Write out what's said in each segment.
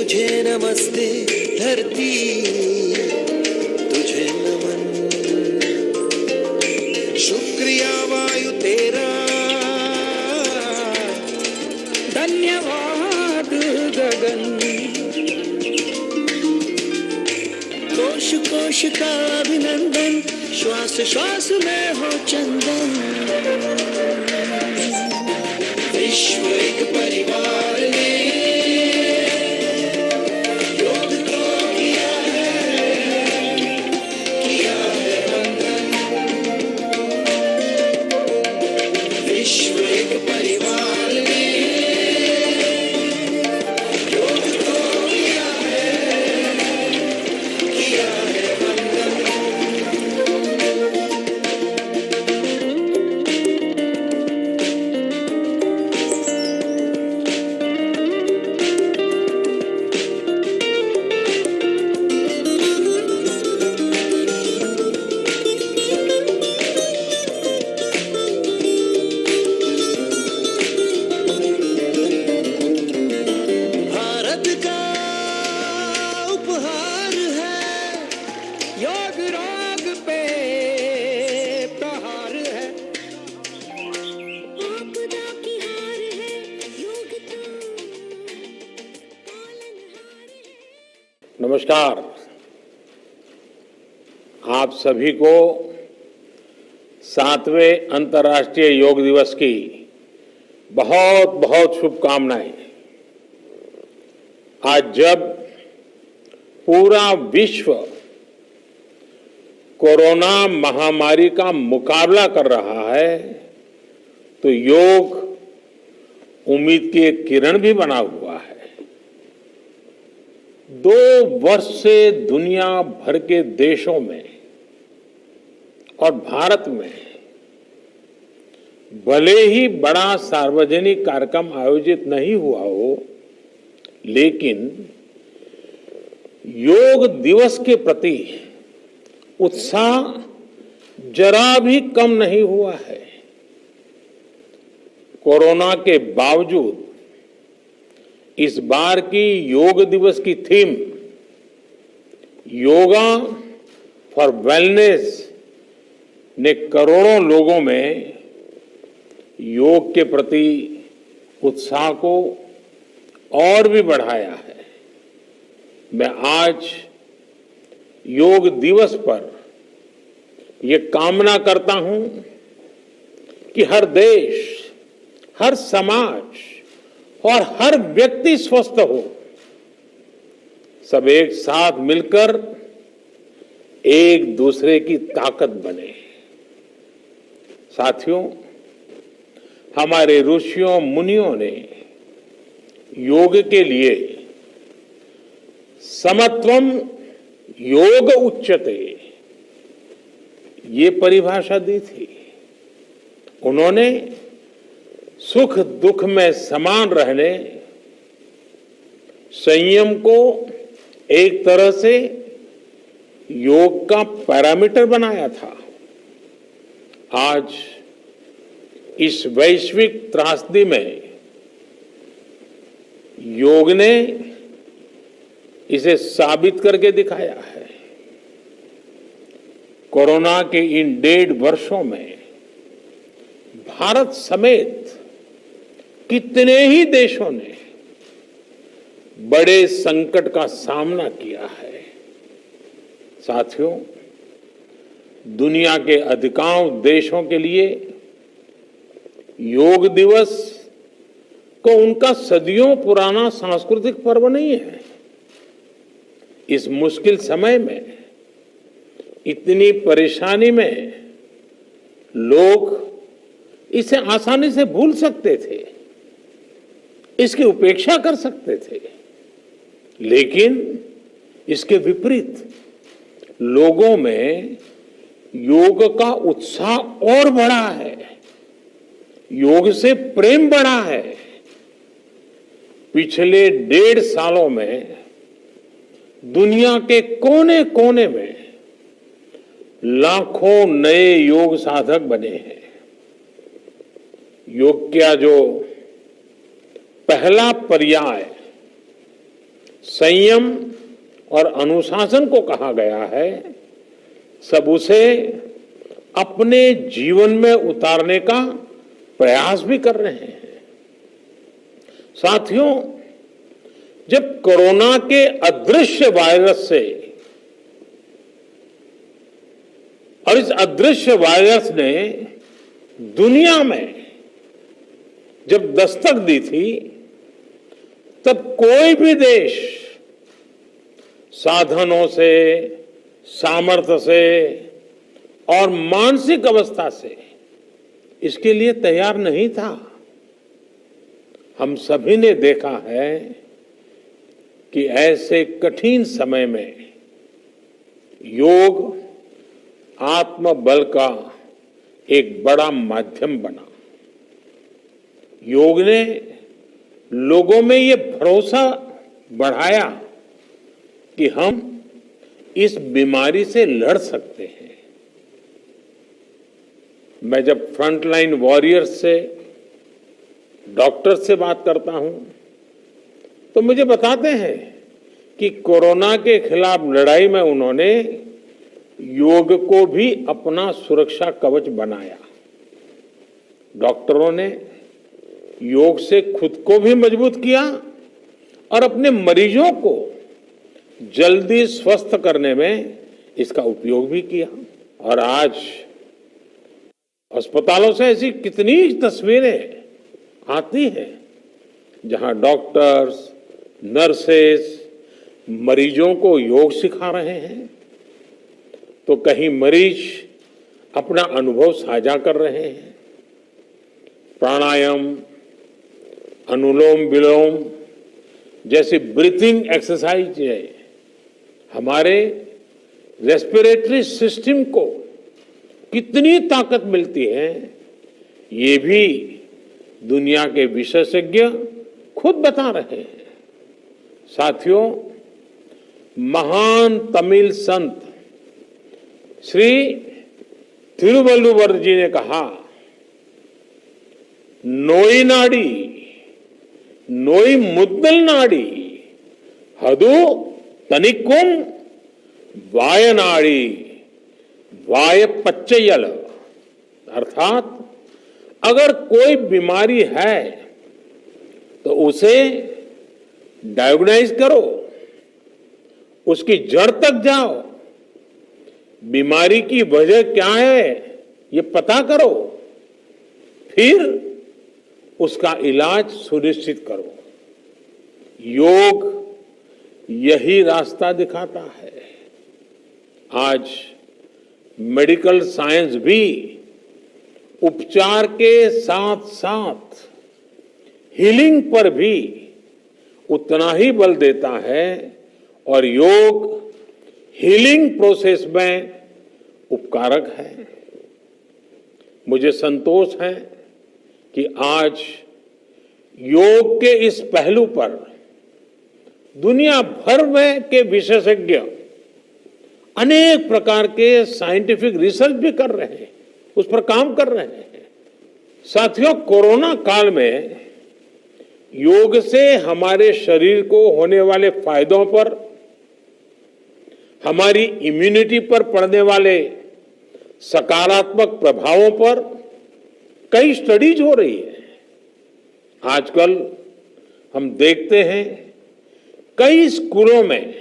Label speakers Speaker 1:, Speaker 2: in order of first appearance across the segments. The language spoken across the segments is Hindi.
Speaker 1: तुझे नमस्ते धरती, तुझे नमन। शुक्रिया वायु तेरा, धन्यवाद गगन। कोश कोश का अभिनंदन, श्वास श्वास में हो चंदन। विश्व एक परिवार ने योग को किया है वंदन। विश्व एक परिवार ने योग को किया है वंदन। भारत का उपहार है, योग राग पे प्रहार है।
Speaker 2: आपदा की हार है, योग तो पालनहार है।
Speaker 3: नमस्कार। आप सभी को 7वें अंतर्राष्ट्रीय योग दिवस की बहुत बहुत शुभकामनाएं। आज जब पूरा विश्व कोरोना महामारी का मुकाबला कर रहा है, तो योग उम्मीद की एक किरण भी बना हुआ है। 2 वर्ष से दुनिया भर के देशों में और भारत में भले ही बड़ा सार्वजनिक कार्यक्रम आयोजित नहीं हुआ हो, लेकिन योग दिवस के प्रति उत्साह जरा भी कम नहीं हुआ है। कोरोना के बावजूद इस बार की योग दिवस की थीम योगा फॉर वेलनेस ने करोड़ों लोगों में योग के प्रति उत्साह को और भी बढ़ाया है। मैं आज योग दिवस पर ये कामना करता हूं कि हर देश, हर समाज और हर व्यक्ति स्वस्थ हो। सब एक साथ मिलकर एक दूसरे की ताकत बने। साथियों, हमारे ऋषियों मुनियों ने योग के लिए समत्वम योग उच्यते ये परिभाषा दी थी। उन्होंने सुख दुख में समान रहने, संयम को एक तरह से योग का पैरामीटर बनाया था। आज इस वैश्विक त्रासदी में योग ने इसे साबित करके दिखाया है। कोरोना के इन 1.5 वर्षों में भारत समेत कितने ही देशों ने बड़े संकट का सामना किया है। साथियों, दुनिया के अधिकांश देशों के लिए योग दिवस को उनका सदियों पुराना सांस्कृतिक पर्व नहीं है। इस मुश्किल समय में, इतनी परेशानी में लोग इसे आसानी से भूल सकते थे, इसकी उपेक्षा कर सकते थे, लेकिन इसके विपरीत लोगों में योग का उत्साह और बढ़ा है, योग से प्रेम बढ़ा है। पिछले 1.5 सालों में दुनिया के कोने कोने में लाखों नए योग साधक बने हैं। योग का जो पहला पर्याय संयम और अनुशासन को कहा गया है, सब उसे अपने जीवन में उतारने का प्रयास भी कर रहे हैं। साथियों, जब कोरोना के अदृश्य वायरस से और इस अदृश्य वायरस ने दुनिया में जब दस्तक दी थी, तब कोई भी देश साधनों से, सामर्थ्य से और मानसिक अवस्था से इसके लिए तैयार नहीं था। हम सभी ने देखा है कि ऐसे कठिन समय में योग आत्मबल का एक बड़ा माध्यम बना। योग ने लोगों में ये भरोसा बढ़ाया कि हम इस बीमारी से लड़ सकते हैं। मैं जब फ्रंटलाइन वॉरियर्स से, डॉक्टर से बात करता हूं, तो मुझे बताते हैं कि कोरोना के खिलाफ लड़ाई में उन्होंने योग को भी अपना सुरक्षा कवच बनाया। डॉक्टरों ने योग से खुद को भी मजबूत किया और अपने मरीजों को जल्दी स्वस्थ करने में इसका उपयोग भी किया। और आज अस्पतालों से ऐसी कितनी तस्वीरें आती हैं जहां डॉक्टर्स, नर्सेस मरीजों को योग सिखा रहे हैं, तो कहीं मरीज अपना अनुभव साझा कर रहे हैं। प्राणायाम, अनुलोम विलोम जैसी ब्रीथिंग एक्सरसाइज है, हमारे रेस्पिरेटरी सिस्टम को कितनी ताकत मिलती है, ये भी दुनिया के विशेषज्ञ खुद बता रहे हैं। साथियों, महान तमिल संत श्री तिरुवल्लुवर जी ने कहा, नोई नाडी नोई मुद्दल नाडी हदु तनिकुम वायनाड़ी वाय पच्चयल। अर्थात अगर कोई बीमारी है तो उसे डायग्नाइज करो, उसकी जड़ तक जाओ, बीमारी की वजह क्या है ये पता करो, फिर उसका इलाज सुनिश्चित करो। योग यही रास्ता दिखाता है। आज मेडिकल साइंस भी उपचार के साथ साथ हीलिंग पर भी उतना ही बल देता है और योग हीलिंग प्रोसेस में उपकारक है। मुझे संतोष है कि आज योग के इस पहलू पर दुनिया भर में के विशेषज्ञ अनेक प्रकार के साइंटिफिक रिसर्च भी कर रहे हैं, उस पर काम कर रहे हैं। साथियों, कोरोना काल में योग से हमारे शरीर को होने वाले फायदों पर, हमारी इम्यूनिटी पर पड़ने वाले सकारात्मक प्रभावों पर कई स्टडीज हो रही है। आजकल हम देखते हैं कई स्कूलों में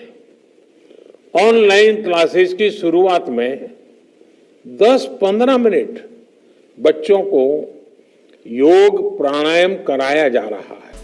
Speaker 3: ऑनलाइन क्लासेस की शुरुआत में 10-15 मिनट बच्चों को योग प्राणायाम कराया जा रहा है।